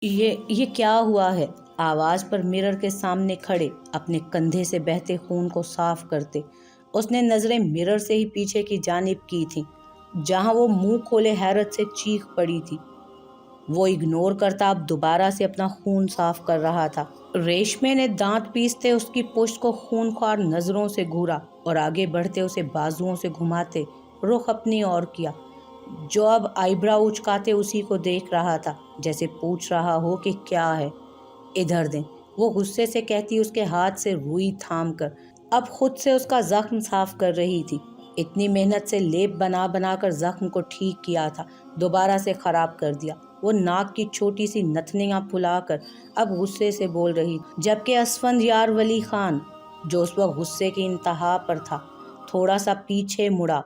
یہ کیا ہوا ہے؟ آواز پر مرر کے سامنے کھڑے اپنے کندھے سے بہتے خون کو صاف کرتے اس نے نظریں مرر سے ہی پیچھے کی جانب کی تھیں جہاں وہ منہ کھولے حیرت سے چیخ پڑی تھی۔ وہ اگنور کرتا اب دوبارہ سے اپنا خون صاف کر رہا تھا۔ ریشمے نے دانت پیستے اس کی پشت کو خون خوار نظروں سے گھورا اور آگے بڑھتے اسے بازوؤں سے گھماتے رخ اپنی اور کیا، جو اب آئی براؤ اچکاتے اسی کو دیکھ رہا تھا، جیسے پوچھ رہا ہو کہ کیا ہے۔ ادھر دیں، وہ غصے سے کہتی اس کے ہاتھ سے روئی تھام کر اب خود سے اس کا زخم صاف کر رہی تھی۔ اتنی محنت سے لیپ بنا بنا کر زخم کو ٹھیک کیا تھا، دوبارہ سے خراب کر دیا۔ وہ ناک کی چھوٹی سی نتنیاں پھلا کر اب غصے سے بول رہی، جبکہ اسفندیار ولی خان، جو اس وقت غصے کی انتہا پر تھا، تھوڑا سا پیچھے مڑا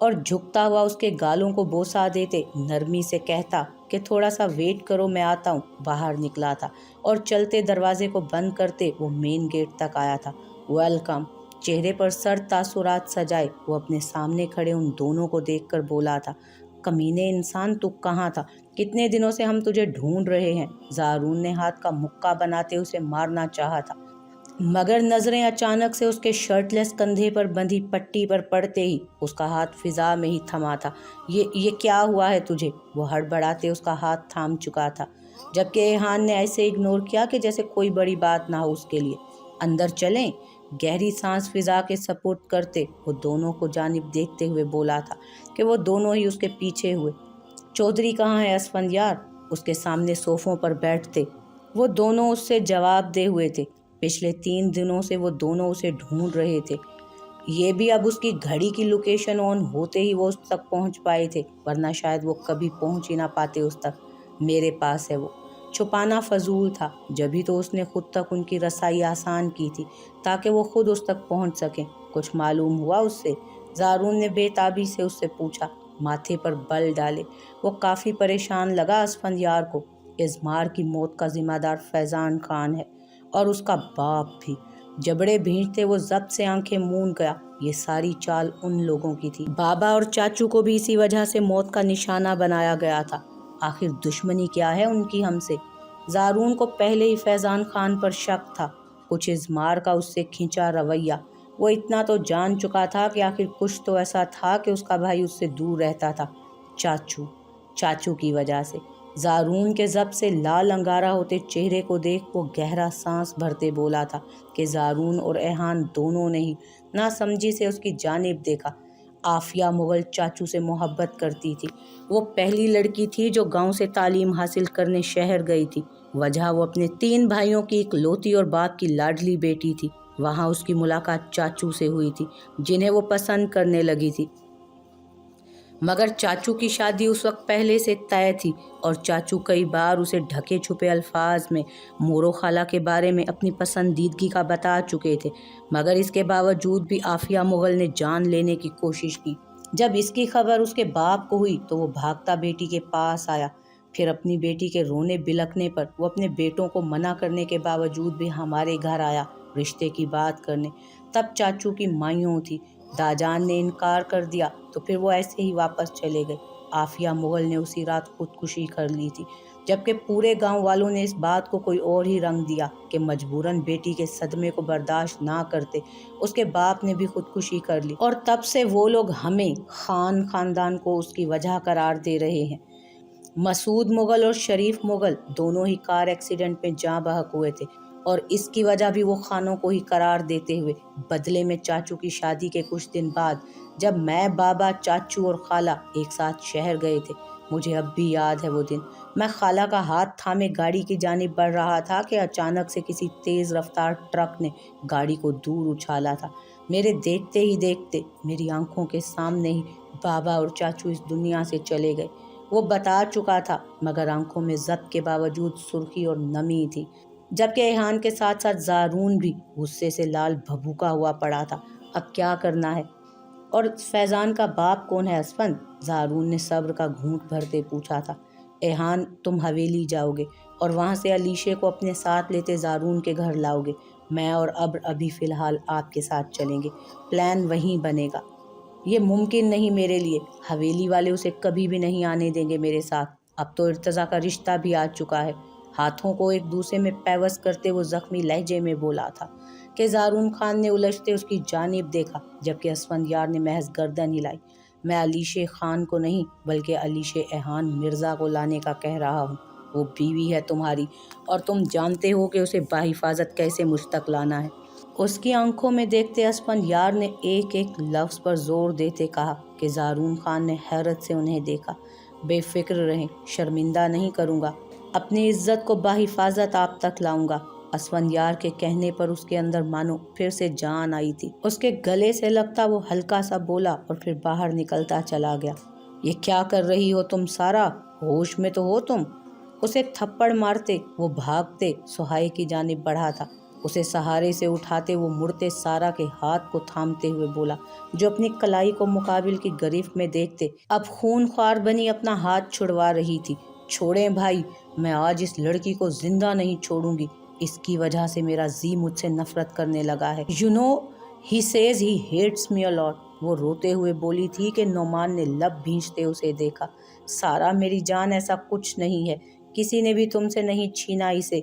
اور جھکتا ہوا اس کے گالوں کو بوسہ دیتے نرمی سے کہتا کہ تھوڑا سا ویٹ کرو، میں آتا ہوں، باہر نکلا تھا اور چلتے دروازے کو بند کرتے وہ مین گیٹ تک آیا تھا۔ ویلکم، چہرے پر سرد تاثرات سجائے وہ اپنے سامنے کھڑے ان دونوں کو دیکھ کر بولا تھا، کمینے انسان، تو کہاں تھا؟ کتنے دنوں سے ہم تجھے ڈھونڈ رہے ہیں۔ زارون نے ہاتھ کا مکہ بناتے اسے مارنا چاہا تھا، مگر نظریں اچانک سے اس کے شرٹ لیس کندھے پر بندھی پٹی پر پڑتے ہی اس کا ہاتھ فضا میں ہی تھما تھا۔ یہ کیا ہوا ہے تجھے؟ وہ ہڑبڑاتے اس کا ہاتھ تھام چکا تھا، جبکہ ایحان نے ایسے اگنور کیا کہ جیسے کوئی بڑی بات نہ ہو اس کے لیے۔ اندر چلیں؟ گہری سانس فضا کے سپرد کرتے وہ دونوں کو جانب دیکھتے ہوئے بولا تھا کہ وہ دونوں ہی اس کے پیچھے ہوئے۔ چودھری کہاں ہے اسفندیار؟ اس کے سامنے صوفوں پر بیٹھتے وہ دونوں اس سے جواب دے ہوئے تھے۔ پچھلے 3 دنوں سے وہ دونوں اسے ڈھونڈ رہے تھے، یہ بھی اب اس کی گھڑی کی لوکیشن آن ہوتے ہی وہ اس تک پہنچ پائے تھے، ورنہ شاید وہ کبھی پہنچ ہی نہ پاتے اس تک۔ میرے پاس ہے وہ۔ چھپانا فضول تھا، جبھی تو اس نے خود تک ان کی رسائی آسان کی تھی تاکہ وہ خود اس تک پہنچ سکیں۔ کچھ معلوم ہوا اس سے؟ زارون نے بے تابی سے اس سے پوچھا، ماتھے پر بل ڈالے۔ وہ کافی پریشان لگا اسفندیار کو۔ اضمار کی موت کا ذمہ دار فیضان خان ہے اور اس کا باپ بھی۔ جبڑے بھینچتے وہ ضبط سے آنکھیں مون گیا، یہ ساری چال ان لوگوں کی تھی۔ بابا اور چاچو کو بھی اسی وجہ سے موت کا نشانہ بنایا گیا تھا۔ آخر دشمنی کیا ہے ان کی ہم سے؟ زارون کو پہلے ہی فیضان خان پر شک تھا، کچھ اضمار کا اس سے کھنچا رویہ۔ وہ اتنا تو جان چکا تھا کہ آخر کچھ تو ایسا تھا کہ اس کا بھائی اس سے دور رہتا تھا۔ چاچو کی وجہ سے۔ زارون کے ضبط سے لال انگارہ ہوتے چہرے کو دیکھ وہ گہرا سانس بھرتے بولا تھا کہ زارون اور ایحان دونوں نے ہی ناسمجھی سے اس کی جانب دیکھا۔ عافیہ مغل چاچو سے محبت کرتی تھی۔ وہ پہلی لڑکی تھی جو گاؤں سے تعلیم حاصل کرنے شہر گئی تھی۔ وجہ وہ اپنے 3 بھائیوں کی اکلوتی اور باپ کی لاڈلی بیٹی تھی۔ وہاں اس کی ملاقات چاچو سے ہوئی تھی، جنہیں وہ پسند کرنے لگی تھی، مگر چاچو کی شادی اس وقت پہلے سے طے تھی اور چاچو کئی بار اسے ڈھکے چھپے الفاظ میں مورو خالہ کے بارے میں اپنی پسندیدگی کا بتا چکے تھے، مگر اس کے باوجود بھی عافیہ مغل نے جان لینے کی کوشش کی۔ جب اس کی خبر اس کے باپ کو ہوئی تو وہ بھاگتا بیٹی کے پاس آیا، پھر اپنی بیٹی کے رونے بلکنے پر وہ اپنے بیٹوں کو منع کرنے کے باوجود بھی ہمارے گھر آیا رشتے کی بات کرنے۔ تب چاچو کی مایوں تھی، داجان نے انکار کر دیا تو پھر وہ ایسے ہی واپس چلے گئے۔ عافیہ مغل نے اسی رات خودکشی کر لی تھی، جبکہ پورے گاؤں والوں نے اس بات کو کوئی اور ہی رنگ دیا کہ مجبوراً بیٹی کے صدمے کو برداشت نہ کرتے اس کے باپ نے بھی خودکشی کر لی، اور تب سے وہ لوگ ہمیں خاندان کو اس کی وجہ قرار دے رہے ہیں۔ مسعود مغل اور شریف مغل دونوں ہی کار ایکسیڈنٹ میں جاں بحق ہوئے تھے، اور اس کی وجہ بھی وہ خانوں کو ہی قرار دیتے ہوئے بدلے میں چاچو کی شادی کے کچھ دن بعد جب میں، بابا، چاچو اور خالہ ایک ساتھ شہر گئے تھے، مجھے اب بھی یاد ہے وہ دن۔ میں خالہ کا ہاتھ تھامے گاڑی کی جانب بڑھ رہا تھا کہ اچانک سے کسی تیز رفتار ٹرک نے گاڑی کو دور اچھالا تھا۔ میرے دیکھتے ہی دیکھتے میری آنکھوں کے سامنے ہی بابا اور چاچو اس دنیا سے چلے گئے۔ وہ بتا چکا تھا، مگر آنکھوں میں ضبط کے باوجود سرخی اور نمی تھی، جبکہ ایحان کے ساتھ ساتھ زارون بھی غصے سے لال بھبوکا ہوا پڑا تھا۔ اب کیا کرنا ہے؟ اور فیضان کا باپ کون ہے اسفند؟ زارون نے صبر کا گھونٹ بھرتے پوچھا تھا۔ ایحان، تم حویلی جاؤ گے اور وہاں سے علیشے کو اپنے ساتھ لیتے زارون کے گھر لاؤ گے۔ میں اور ابر ابھی فی الحال آپ کے ساتھ چلیں گے، پلان وہیں بنے گا۔ یہ ممکن نہیں میرے لیے، حویلی والے اسے کبھی بھی نہیں آنے دیں گے میرے ساتھ۔ اب تو ارتضیٰ کا رشتہ بھی آ چکا ہے۔ ہاتھوں کو ایک دوسرے میں پیوست کرتے وہ زخمی لہجے میں بولا تھا کہ زارون خان نے الجھتے اس کی جانب دیکھا، جبکہ اسفندیار نے محض گردن ہلائی۔ میں علیشے خان کو نہیں بلکہ علیشے احان مرزا کو لانے کا کہہ رہا ہوں۔ وہ بیوی ہے تمہاری اور تم جانتے ہو کہ اسے بحفاظت کیسے مجھ تک لانا ہے۔ اس کی آنکھوں میں دیکھتے اسفندیار نے ایک ایک لفظ پر زور دیتے کہا کہ زارون خان نے حیرت سے انہیں دیکھا۔ بے فکر رہیں، شرمندہ نہیں کروں گا، اپنی عزت کو بحفاظت آپ تک لاؤں گا۔ اسفندیار کے کہنے پر اس کے اندر مانو پھر سے جان آئی تھی۔ اس کے گلے سے لگتا وہ ہلکا سا بولا اور پھر باہر نکلتا چلا گیا۔ یہ کیا کر رہی ہو تم سارا؟ ہوش میں تو ہو تم؟ اسے تھپڑ مارتے وہ بھاگتے سہائے کی جانب بڑھا تھا۔ اسے سہارے سے اٹھاتے وہ مڑتے سارا کے ہاتھ کو تھامتے ہوئے بولا، جو اپنی کلائی کو مقابل کی گرفت میں دیکھتے اب خون خوار بنی اپنا ہاتھ چھڑوا رہی تھی۔ چھوڑیں بھائی، میں آج اس لڑکی کو زندہ نہیں چھوڑوں گی۔ اس کی وجہ سے میرا زی مجھ سے نفرت کرنے لگا ہے۔ You know, he says he hates me a lot۔ وہ روتے ہوئے بولی تھی کہ نعمان نے لب بھینچتے اسے دیکھا۔ سارا میری جان، ایسا کچھ نہیں ہے، کسی نے بھی تم سے نہیں چھینا اسے،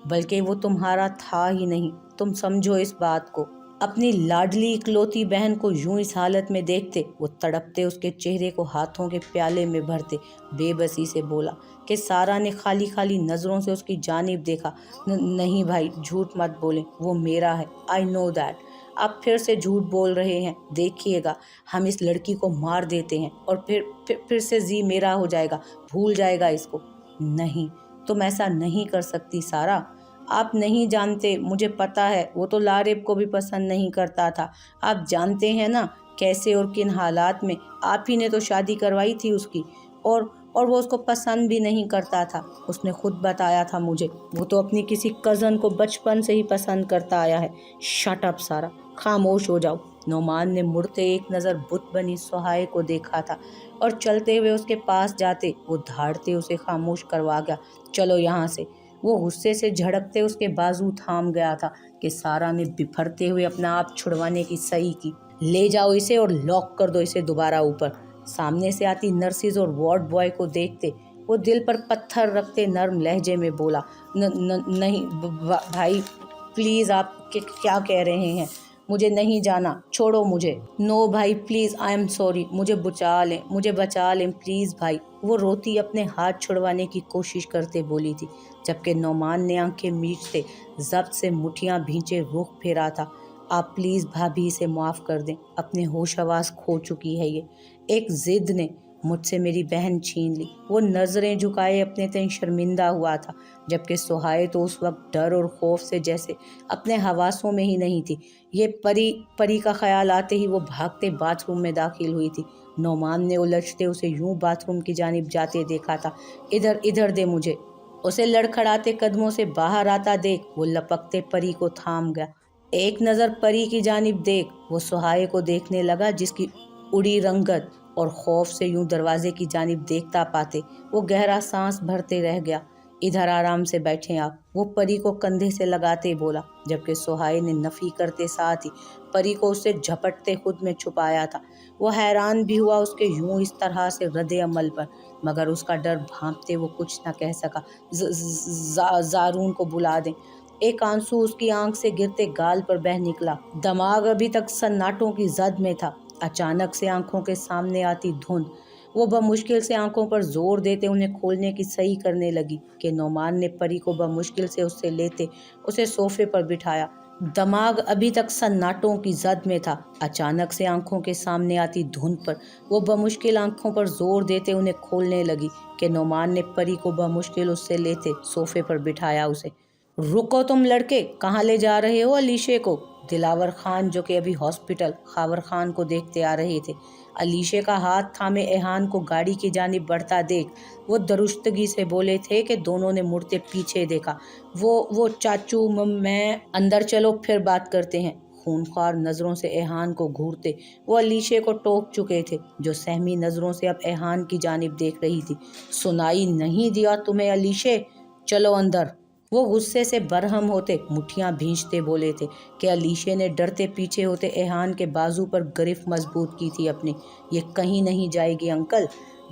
بلکہ وہ تمہارا تھا ہی نہیں، تم سمجھو اس بات کو۔ اپنی لاڈلی اکلوتی بہن کو یوں اس حالت میں دیکھتے وہ تڑپتے اس کے چہرے کو ہاتھوں کے پیالے میں بھرتے بے بسی سے بولا کہ سارا نے خالی خالی نظروں سے اس کی جانب دیکھا۔ نہیں بھائی، جھوٹ مت بولیں، وہ میرا ہے۔ I know that۔ آپ پھر سے جھوٹ بول رہے ہیں، دیکھیے گا ہم اس لڑکی کو مار دیتے ہیں اور پھر سے زی میرا ہو جائے گا، بھول جائے گا اس کو۔ نہیں، تم ایسا نہیں کر سکتی سارا، آپ نہیں جانتے، مجھے پتا ہے وہ تو لارب کو بھی پسند نہیں کرتا تھا۔ آپ جانتے ہیں نا کیسے اور کن حالات میں، آپ ہی نے تو شادی کروائی تھی اس کی، اور وہ اس کو پسند بھی نہیں کرتا تھا۔ اس نے خود بتایا تھا مجھے، وہ تو اپنی کسی کزن کو بچپن سے ہی پسند کرتا آیا ہے۔ شٹ اپ سارا، خاموش ہو جاؤ۔ نعمان نے مڑتے ایک نظر بت بنی سہائے کو دیکھا تھا اور چلتے ہوئے اس کے پاس جاتے وہ دھاڑتے اسے خاموش کروا گیا۔ چلو یہاں سے۔ وہ غصے سے جھڑکتے اس کے بازو تھام گیا تھا کہ سارا نے بپھرتے ہوئے اپنا آپ چھڑوانے کی صحیح کی۔ لے جاؤ اسے اور لاک کر دو اسے دوبارہ اوپر۔ سامنے سے آتی نرسز اور وارڈ بوائے کو دیکھتے وہ دل پر پتھر رکھتے نرم لہجے میں بولا، نہیں بھائی پلیز، آپ کیا کہہ رہے ہیں؟ مجھے نہیں جانا، چھوڑو مجھے۔ نو بھائی پلیز، آئی ایم سوری، مجھے بچا لیں پلیز بھائی۔ وہ روتی اپنے ہاتھ چھڑوانے کی کوشش کرتے بولی تھی، جبکہ نعمان نے آنکھیں میچتے ضبط سے مٹھیاں بھینچے رخ پھیرا تھا۔ آپ پلیز بھابھی اسے معاف کر دیں، اپنے ہوش حواس کھو چکی ہے یہ، ایک ضد نے مجھ سے میری بہن چھین لی۔ وہ نظریں جھکائے اپنے تئیں شرمندہ ہوا تھا، جبکہ سہائے تو اس وقت ڈر اور خوف سے جیسے اپنے حواسوں میں ہی نہیں تھی۔ یہ پری کا خیال آتے ہی وہ بھاگتے باتھ روم میں داخل ہوئی تھی۔ نعمان نے الجھتے اسے یوں باتھ روم کی جانب جاتے دیکھا تھا۔ ادھر دے مجھے۔ اسے لڑکھڑاتے قدموں سے باہر آتا دیکھ وہ لپکتے پری کو تھام گیا۔ ایک نظر پری کی جانب دیکھ وہ سہائے کو دیکھنے لگا، جس کی اڑی رنگت اور خوف سے یوں دروازے کی جانب دیکھتا پاتے وہ گہرا سانس بھرتے رہ گیا۔ ادھر آرام سے بیٹھیں آپ، وہ پری کو کندھے سے لگاتے بولا، جبکہ سہائے نے نفی کرتے ساتھ ہی پری کو اس سے جھپٹتے خود میں چھپایا تھا۔ وہ حیران بھی ہوا اس کے یوں اس طرح سے رد عمل پر، مگر اس کا ڈر بھانپتے وہ کچھ نہ کہہ سکا۔ زارون کو بلا دیں۔ ایک آنسو اس کی آنکھ سے گرتے گال پر بہہ نکلا۔ دماغ ابھی تک سناٹوں کی زد میں تھا۔ اچانک سے آنکھوں کے سامنے آتی دھند، وہ بمشکل سے آنکھوں پر زور دیتے انہیں کھولنے کی صحیح کرنے لگی کہ نعمان نے پری کو بمشکل سے اس سے لیتے اسے صوفے پر بٹھایا۔ دماغ ابھی تک سناٹوں کی زد میں تھا۔ اچانک سے آنکھوں کے سامنے آتی دھند پر وہ بمشکل آنکھوں پر زور دیتے انہیں کھولنے لگی کہ نعمان نے پری کو بمشکل اس سے لیتے صوفے پر بٹھایا اسے۔ رکو تم لڑکے، کہاں لے جا رہے ہو علیشے کو؟ دلاور خان جو کہ ابھی ہاسپٹل خاور خان کو دیکھتے آ رہے تھے، علیشے کا ہاتھ تھامے احان کو گاڑی کی جانب بڑھتا دیکھ وہ درستگی سے بولے تھے کہ دونوں نے مڑتے پیچھے دیکھا۔ وہ چاچو، میں اندر چلو پھر بات کرتے ہیں۔ خونخوار نظروں سے احان کو گھورتے وہ علیشے کو ٹوک چکے تھے، جو سہمی نظروں سے اب احان کی جانب دیکھ رہی تھی۔ سنائی نہیں دیا تمہیں علیشے؟ چلو اندر۔ وہ غصے سے برہم ہوتے مٹھیاں بھینچتے بولے تھے کہ علیشے نے ڈرتے پیچھے ہوتے احان کے بازو پر گرفت مضبوط کی تھی اپنی۔ یہ کہیں نہیں جائے گی انکل،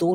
2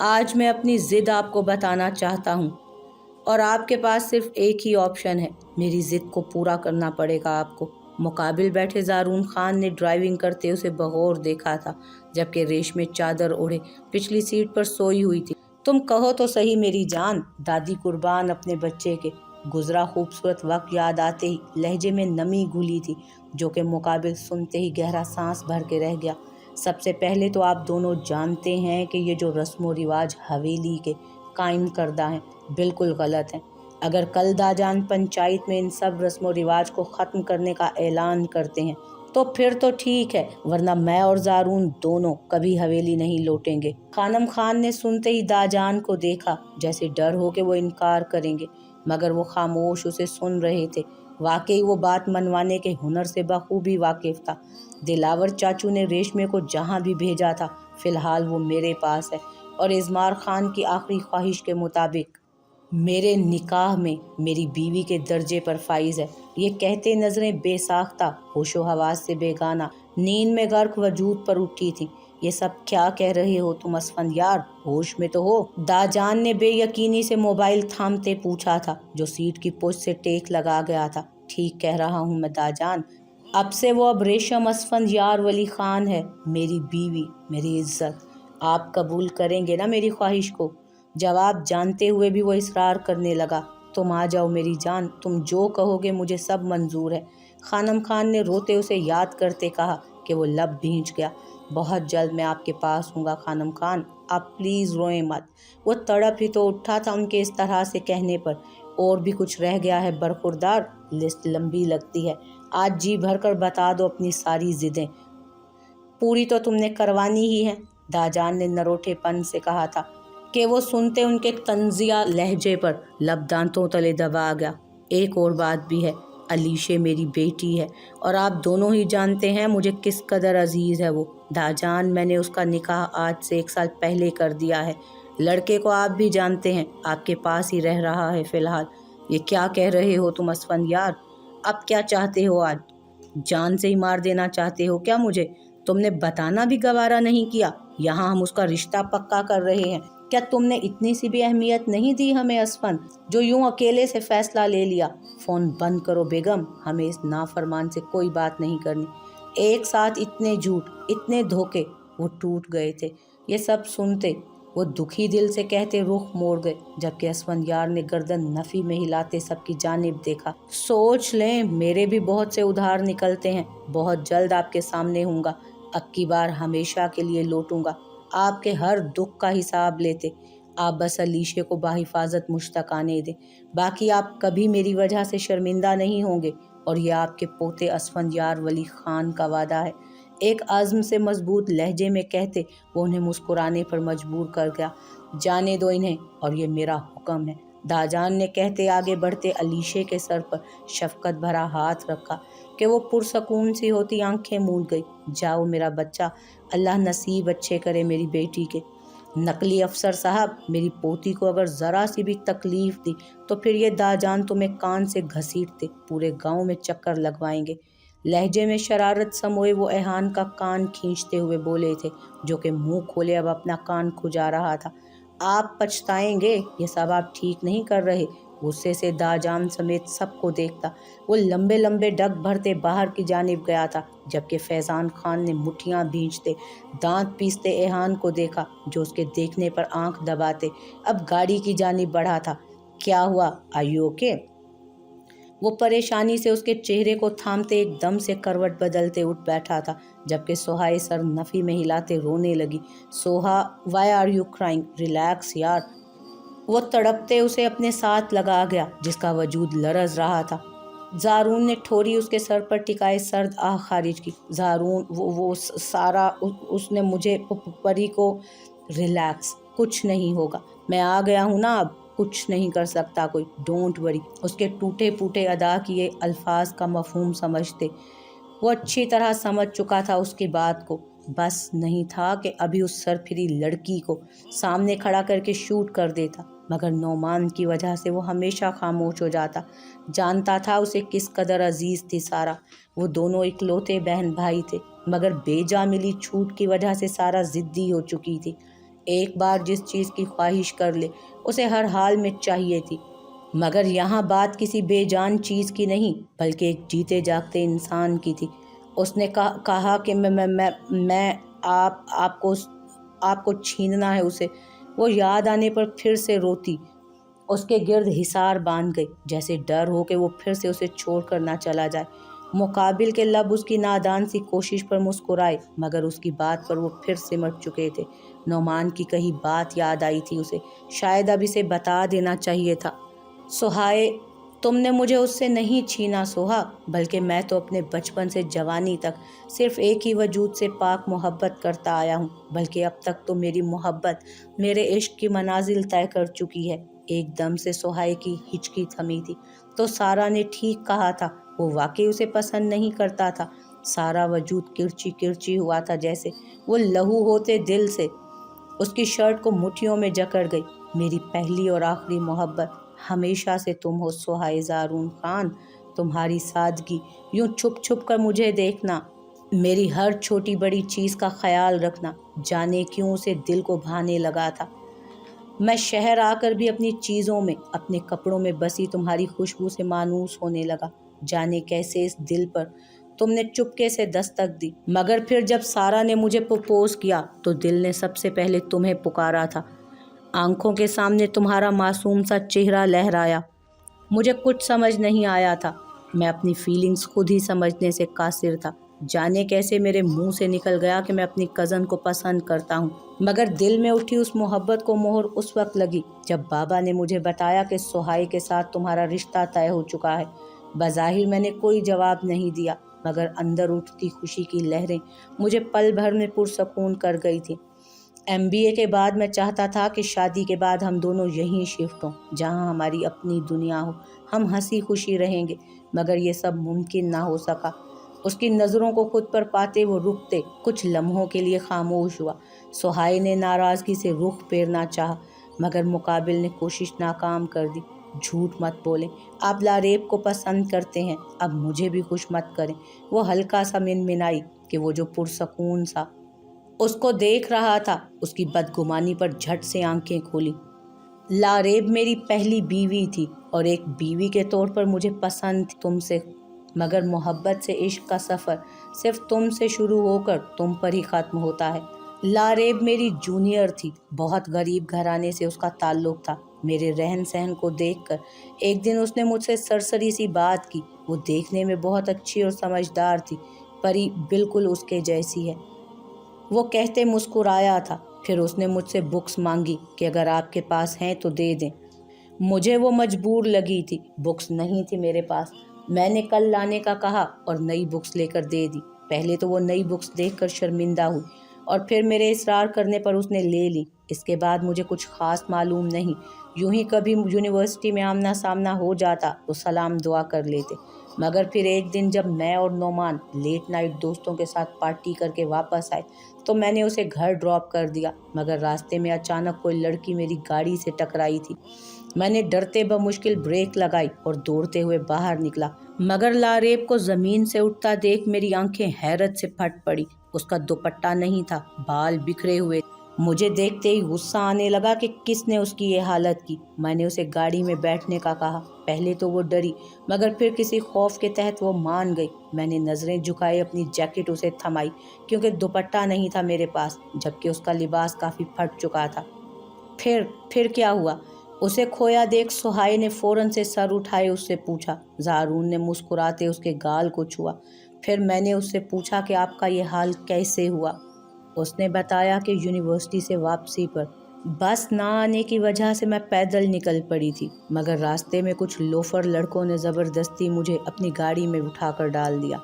آج میں اپنی ضد آپ کو بتانا چاہتا ہوں اور آپ کے پاس صرف ایک ہی آپشن ہے، میری ضد کو پورا کرنا پڑے گا آپ کو۔ مقابل بیٹھے زارون خان نے ڈرائیونگ کرتے اسے بغور دیکھا تھا، جبکہ ریشمی چادر اوڑھے پچھلی سیٹ پر سوئی ہوئی تھی۔ تم کہو تو صحیح میری جان، دادی قربان اپنے بچے کے۔ گزرا خوبصورت وقت یاد آتے ہی لہجے میں نمی گھلی تھی، جو کہ مقابل سنتے ہی گہرا سانس بھر کے رہ گیا۔ سب سے پہلے تو آپ دونوں جانتے ہیں کہ یہ جو رسم و رواج حویلی کے قائم کردہ ہیں بالکل غلط ہیں۔ اگر کل داجان پنچایت میں ان سب رسم و رواج کو ختم کرنے کا اعلان کرتے ہیں تو پھر تو ٹھیک ہے، ورنہ میں اور زارون دونوں کبھی حویلی نہیں لوٹیں گے۔ خانم خان نے سنتے ہی داجان کو دیکھا، جیسے ڈر ہو کہ وہ انکار کریں گے، مگر وہ خاموش اسے سن رہے تھے۔ واقعی وہ بات منوانے کے ہنر سے بخوبی واقف تھا۔ دلاور چاچو نے ریشمے کو جہاں بھی بھیجا تھا، فی الحال وہ میرے پاس ہے، اور ازمار خان کی آخری خواہش کے مطابق میرے نکاح میں میری بیوی کے درجے پر فائز ہے۔ یہ کہتے نظریں بے ساختہ، ہوش و حواس سے بیگانہ، نیند میں غرق وجود پر اٹھی تھیں۔ یہ سب کیا کہہ رہے ہو تم اسفندیار؟ ہوش میں تو ہو؟ داجان نے بے یقینی سے موبائل تھامتے پوچھا تھا، جو سیٹ کی پشت سے ٹیک لگا گیا تھا۔ ٹھیک کہہ رہا ہوں میں داجان، اب سے وہ اب ریشم اسفندیار ولی خان ہے، میری بیوی، میری عزت۔ آپ قبول کریں گے نا میری خواہش کو؟ جواب جانتے ہوئے بھی وہ اصرار کرنے لگا۔ تم آ جاؤ میری جان، تم جو کہو گے مجھے سب منظور ہے۔ خانم خان نے روتے اسے یاد کرتے کہا کہ وہ لب بھیج گیا۔ بہت جلد میں آپ کے پاس ہوں گا خانم خان، آپ پلیز روئیں مت۔ وہ تڑپ ہی تو اٹھا تھا ان کے اس طرح سے کہنے پر۔ اور بھی کچھ رہ گیا ہے برخوردار؟ لسٹ لمبی لگتی ہے، آج جی بھر کر بتا دو اپنی ساری ضدیں، پوری تو تم نے کروانی ہی ہے۔ داجان نے نروٹے پن سے کہا تھا کہ وہ سنتے ان کے طنزیہ لہجے پر لب دانتوں تلے دبا گیا۔ ایک اور بات بھی ہے، علیشے میری بیٹی ہے، اور آپ دونوں ہی جانتے ہیں مجھے کس قدر عزیز ہے وہ۔ داجان، میں نے اس کا نکاح آج سے 1 سال پہلے کر دیا ہے۔ لڑکے کو آپ بھی جانتے ہیں، آپ کے پاس ہی رہ رہا ہے فی الحال۔ یہ کیا کہہ رہے ہو تم اسفندیار؟ اب کیا چاہتے ہو؟ آج جان سے ہی مار دینا چاہتے ہو کیا مجھے؟ تم نے بتانا بھی گوارا نہیں کیا، یہاں ہم اس کا رشتہ پکا کر رہے ہیں۔ کیا تم نے اتنی سی بھی اہمیت نہیں دی ہمیں اسفند، جو یوں اکیلے سے فیصلہ لے لیا؟ فون بند کرو بیگم، ہمیں اس نافرمان سے کوئی بات نہیں کرنی۔ ایک ساتھ اتنے جھوٹ، اتنے دھوکے، وہ ٹوٹ گئے تھے۔ یہ سب سنتے وہ دکھی دل سے کہتے رخ موڑ گئے، جبکہ اسفندیار نے گردن نفی میں ہلاتے سب کی جانب دیکھا۔ سوچ لیں، میرے بھی بہت سے ادھار نکلتے ہیں، بہت جلد آپ کے سامنے ہوں گا، اب کی بار ہمیشہ کے لیے لوٹوں گا۔ آپ کے ہر دکھ کا حساب لیتے، آپ بس علیشے کو بحفاظت مجھ تک آنے دیں، باقی آپ کبھی میری وجہ سے شرمندہ نہیں ہوں گے، اور یہ آپ کے پوتے اسفندیار ولی خان کا وعدہ ہے۔ ایک عزم سے مضبوط لہجے میں کہتے وہ انہیں مسکرانے پر مجبور کر گیا۔ جانے دو انہیں، اور یہ میرا حکم ہے۔ داجان نے کہتے آگے بڑھتے علیشے کے سر پر شفقت بھرا ہاتھ رکھا کہ وہ پرسکون سی ہوتی آنکھیں موند گئی۔ جاؤ میرا بچہ، اللہ نصیب اچھے کرے میری بیٹی کے۔ نقلی افسر صاحب، میری پوتی کو اگر ذرا سی بھی تکلیف دی تو پھر یہ داجان تمہیں کان سے گھسیٹتے پورے گاؤں میں چکر لگوائیں گے۔ لہجے میں شرارت سموئے وہ ایحان کا کان کھینچتے ہوئے بولے تھے، جو کہ منہ کھولے اب اپنا کان کھجا رہا تھا۔ آپ پچھتائیں گے، یہ سب آپ ٹھیک نہیں کر رہے۔ غصے سے داجان سمیت سب کو دیکھتا وہ لمبے لمبے ڈگ بھرتے باہر کی جانب گیا تھا، جبکہ فیضان خان نے مٹھیاں بھینچتے دانت پیستے ایحان کو دیکھا، جو اس کے دیکھنے پر آنکھ دباتے اب گاڑی کی جانب بڑھا تھا۔ کیا ہوا؟ Are you okay? وہ پریشانی سے اس کے چہرے کو تھامتے ایک دم سے کروٹ بدلتے اٹھ بیٹھا تھا، جبکہ سوہائے سر نفی میں ہلاتے رونے لگی۔ Soha, why are you crying? Relax یار۔ وہ تڑپتے اسے اپنے ساتھ لگا گیا، جس کا وجود لرز رہا تھا۔ زارون نے ٹھوری اس کے سر پر ٹکائے سرد آہ خارج کی۔ زارون، وہ سارا، اس نے مجھے پری کو۔ ریلیکس، کچھ نہیں ہوگا، میں آ گیا ہوں نا، اب کچھ نہیں کر سکتا کوئی، ڈونٹ وری۔ اس کے ٹوٹے پھوٹے ادا کیے الفاظ کا مفہوم سمجھتے وہ اچھی طرح سمجھ چکا تھا اس کی بات کو، بس نہیں تھا کہ ابھی اس سرپھری لڑکی کو سامنے کھڑا کر کے شوٹ کر دیتا، مگر نعمان کی وجہ سے وہ ہمیشہ خاموش ہو جاتا۔ جانتا تھا اسے کس قدر عزیز تھی سارا، وہ دونوں اکلوتے بہن بھائی تھے، مگر بے جا ملی چھوٹ کی وجہ سے سارا ضدی ہو چکی تھی۔ ایک بار جس چیز کی خواہش کر لے اسے ہر حال میں چاہیے تھی، مگر یہاں بات کسی بے جان چیز کی نہیں بلکہ ایک جیتے جاگتے انسان کی تھی۔ اس نے کہا کہ میں آپ کو چھیننا ہے اسے۔ وہ یاد آنے پر پھر سے روتی اس کے گرد حصار باندھ گئی، جیسے ڈر ہو کہ وہ پھر سے اسے چھوڑ کر نہ چلا جائے۔ مقابل کے لب اس کی نادان سی کوشش پر مسکرائے، مگر اس کی بات پر وہ پھر سمٹ چکے تھے۔ نعمان کی کہی بات یاد آئی تھی اسے، شاید اب اسے بتا دینا چاہیے تھا۔ سہائے، تم نے مجھے اس سے نہیں چھینا سوہا، بلکہ میں تو اپنے بچپن سے جوانی تک صرف ایک ہی وجود سے پاک محبت کرتا آیا ہوں، بلکہ اب تک تو میری محبت میرے عشق کی منازل طے کر چکی ہے۔ ایک دم سے سہائے کی ہچکی تھمی تھی۔ تو سارا نے ٹھیک کہا تھا، وہ واقعی اسے پسند نہیں کرتا تھا۔ سارا وجود کرچی کرچی ہوا تھا، جیسے وہ لہو ہوتے دل سے اس کی شرٹ کو مٹھیوں میں جکڑ گئی۔ میری پہلی اور آخری محبت ہمیشہ سے تم ہو سہائے زارون خان، تمہاری سادگی، یوں چھپ چھپ کر مجھے دیکھنا، میری ہر چھوٹی بڑی چیز کا خیال رکھنا، جانے کیوں اسے دل کو بھانے لگا تھا۔ میں شہر آ کر بھی اپنی چیزوں میں، اپنے کپڑوں میں بسی تمہاری خوشبو سے مانوس ہونے لگا۔ جانے کیسے اس دل پر تم نے چپکے سے دستک دی، مگر پھر جب سارا نے مجھے پرپوز کیا تو دل نے سب سے پہلے تمہیں پکارا تھا۔ آنکھوں کے سامنے تمہارا معصوم سا چہرہ لہرایا، مجھے کچھ سمجھ نہیں آیا تھا۔ میں اپنی فیلنگز خود ہی سمجھنے سے قاصر تھا۔ جانے کیسے میرے منہ سے نکل گیا کہ میں اپنی کزن کو پسند کرتا ہوں، مگر دل میں اٹھی اس محبت کو مہر اس وقت لگی جب بابا نے مجھے بتایا کہ سہائے کے ساتھ تمہارا رشتہ طے ہو چکا ہے۔ بظاہر میں نے کوئی جواب نہیں دیا، مگر اندر اٹھتی خوشی کی لہریں مجھے پل بھر میں پرسکون کر گئی تھی۔ MBA کے بعد میں چاہتا تھا کہ شادی کے بعد ہم دونوں یہیں شفٹ ہوں، جہاں ہماری اپنی دنیا ہو، ہم ہنسی خوشی رہیں گے، مگر یہ سب ممکن نہ ہو سکا۔ اس کی نظروں کو خود پر پاتے وہ رکتے، کچھ لمحوں کے لیے خاموش ہوا۔ سہائے نے ناراضگی سے رخ پھیرنا چاہا، مگر مقابل نے کوشش ناکام کر دی۔ جھوٹ مت بولیں، آپ لاریب کو پسند کرتے ہیں، اب مجھے بھی خوش مت کریں۔ وہ ہلکا سا منمنائی کہ وہ جو پرسکون سا اس کو دیکھ رہا تھا، اس کی بدگمانی پر جھٹ سے آنکھیں کھولی۔ لاریب میری پہلی بیوی تھی، اور ایک بیوی کے طور پر مجھے پسند تھی تم سے، مگر محبت سے عشق کا سفر صرف تم سے شروع ہو کر تم پر ہی ختم ہوتا ہے۔ لاریب میری جونیئر تھی، بہت غریب گھرانے سے اس کا تعلق تھا۔ میرے رہن سہن کو دیکھ کر ایک دن اس نے مجھ سے سرسری سی بات کی، وہ دیکھنے میں بہت اچھی اور سمجھدار تھی، پری بالکل اس کے جیسی ہے، وہ کہتے مسکرایا تھا۔ پھر اس نے مجھ سے بکس مانگی کہ اگر آپ کے پاس ہیں تو دے دیں۔ مجھے وہ مجبور لگی تھی، بکس نہیں تھی میرے پاس۔ میں نے کل لانے کا کہا اور نئی بکس لے کر دے دی۔ پہلے تو وہ نئی بکس دیکھ کر شرمندہ ہوئی، اور پھر میرے اصرار کرنے پر اس نے لے لی۔ اس کے بعد مجھے کچھ خاص معلوم نہیں، یوں ہی کبھی یونیورسٹی میں آمنا سامنا ہو جاتا تو سلام دعا کر لیتے، مگر پھر ایک دن جب میں اور نعمان لیٹ نائٹ دوستوں کے ساتھ پارٹی کر کے واپس آئے تو میں نے اسے گھر ڈراپ کر دیا، مگر راستے میں اچانک کوئی لڑکی میری گاڑی سے ٹکرائی تھی۔ میں نے ڈرتے بمشکل بریک لگائی اور دوڑتے ہوئے باہر نکلا، مگر لاریب کو زمین سے اٹھتا دیکھ میری آنکھیں حیرت سے پھٹ پڑی۔ اس کا دوپٹہ نہیں تھا، بال بکھرے ہوئے۔ مجھے دیکھتے ہی غصہ آنے لگا کہ کس نے اس کی یہ حالت کی۔ میں نے اسے گاڑی میں بیٹھنے کا کہا۔ پہلے تو وہ ڈری، مگر پھر کسی خوف کے تحت وہ مان گئی۔ میں نے نظریں جھکائے اپنی جیکٹ اسے تھمائی، کیونکہ دوپٹہ نہیں تھا میرے پاس، جبکہ اس کا لباس کافی پھٹ چکا تھا۔ پھر کیا ہوا؟ اسے کھویا دیکھ سہائے نے فوراً سے سر اٹھائے اس سے پوچھا۔ زارون نے مسکراتے اس کے گال کو چھوا۔ پھر میں نے اس سے پوچھا کہ آپ کا یہ حال کیسے ہوا؟ اس نے بتایا کہ یونیورسٹی سے واپسی پر بس نہ آنے کی وجہ سے میں پیدل نکل پڑی تھی، مگر راستے میں کچھ لوفر لڑکوں نے زبردستی مجھے اپنی گاڑی میں اٹھا کر ڈال دیا۔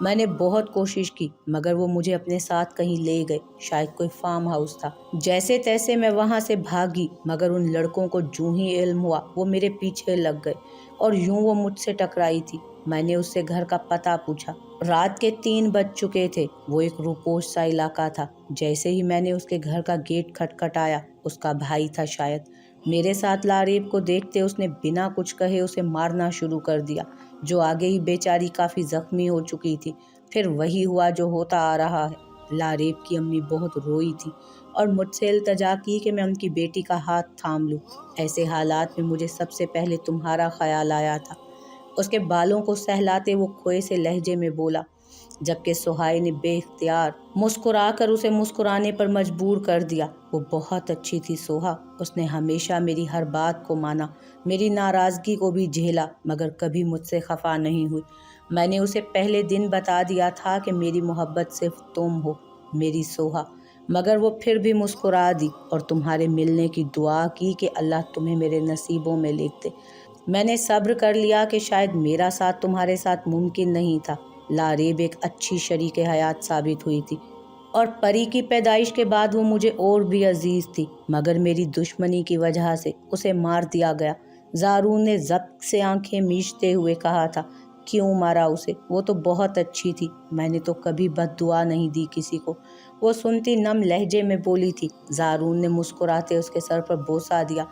میں نے بہت کوشش کی، مگر وہ مجھے اپنے ساتھ کہیں لے گئے، شاید کوئی فارم ہاؤس تھا۔ جیسے تیسے میں وہاں سے بھاگی، مگر ان لڑکوں کو جوں ہی علم ہوا وہ میرے پیچھے لگ گئے، اور یوں وہ مجھ سے ٹکرائی تھی۔ میں نے اس سے گھر کا پتہ پوچھا۔ رات کے 3 بج چکے تھے، وہ ایک روپوش سا علاقہ تھا۔ جیسے ہی میں نے اس کے گھر کا گیٹ کھٹکھٹایا، اس کا بھائی تھا شاید، میرے ساتھ لاریب کو دیکھتے اس نے بنا کچھ کہے اسے مارنا شروع کر دیا، جو آگے ہی بیچاری کافی زخمی ہو چکی تھی۔ پھر وہی ہوا جو ہوتا آ رہا ہے۔ لاریب کی امی بہت روئی تھی، اور مجھ سے التجا کی کہ میں ان کی بیٹی کا ہاتھ تھام لوں۔ ایسے حالات میں مجھے سب سے پہلے تمہارا خیال آیا تھا۔ اس کے بالوں کو سہلاتے وہ کھوئے سے لہجے میں بولا، جبکہ سہائی نے بے اختیار مسکرا کر اسے مسکرانے پر مجبور کر دیا۔ وہ بہت اچھی تھی سوہا، اس نے ہمیشہ میری ہر بات کو مانا، میری ناراضگی کو بھی جھیلا، مگر کبھی مجھ سے خفا نہیں ہوئی۔ میں نے اسے پہلے دن بتا دیا تھا کہ میری محبت صرف تم ہو، میری سوہا، مگر وہ پھر بھی مسکرا دی اور تمہارے ملنے کی دعا کی کہ اللہ تمہیں میرے نصیبوں میں لکھ دے۔ میں نے صبر کر لیا کہ شاید میرا ساتھ تمہارے ساتھ ممکن نہیں تھا۔ لاریب ایک اچھی شریک حیات ثابت ہوئی تھی، اور پری کی پیدائش کے بعد وہ مجھے اور بھی عزیز تھی، مگر میری دشمنی کی وجہ سے اسے مار دیا گیا۔ زارون نے ضبط سے آنکھیں میچتے ہوئے کہا تھا، کیوں مارا اسے؟ وہ تو بہت اچھی تھی، میں نے تو کبھی بد دعا نہیں دی کسی کو۔ وہ سنتی نم لہجے میں بولی تھی۔ زارون نے مسکراتے اس کے سر پر بوسہ دیا،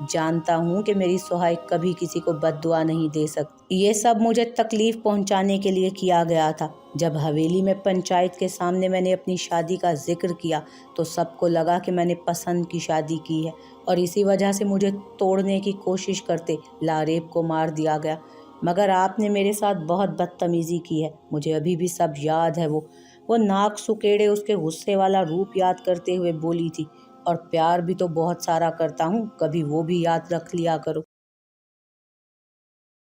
جانتا ہوں کہ میری سہائی کبھی کسی کو بد دعا نہیں دے سکتی۔ یہ سب مجھے تکلیف پہنچانے کے لیے کیا گیا تھا۔ جب حویلی میں پنچایت کے سامنے میں نے اپنی شادی کا ذکر کیا تو سب کو لگا کہ میں نے پسند کی شادی کی ہے، اور اسی وجہ سے مجھے توڑنے کی کوشش کرتے لاریب کو مار دیا گیا۔ مگر آپ نے میرے ساتھ بہت بدتمیزی کی ہے، مجھے ابھی بھی سب یاد ہے۔ وہ ناک سکیڑے اس کے غصے والا روپ یاد کرتے ہوئے بولی تھی، اور پیار بھی تو بہت سارا کرتا ہوں، کبھی وہ بھی یاد رکھ لیا کرو۔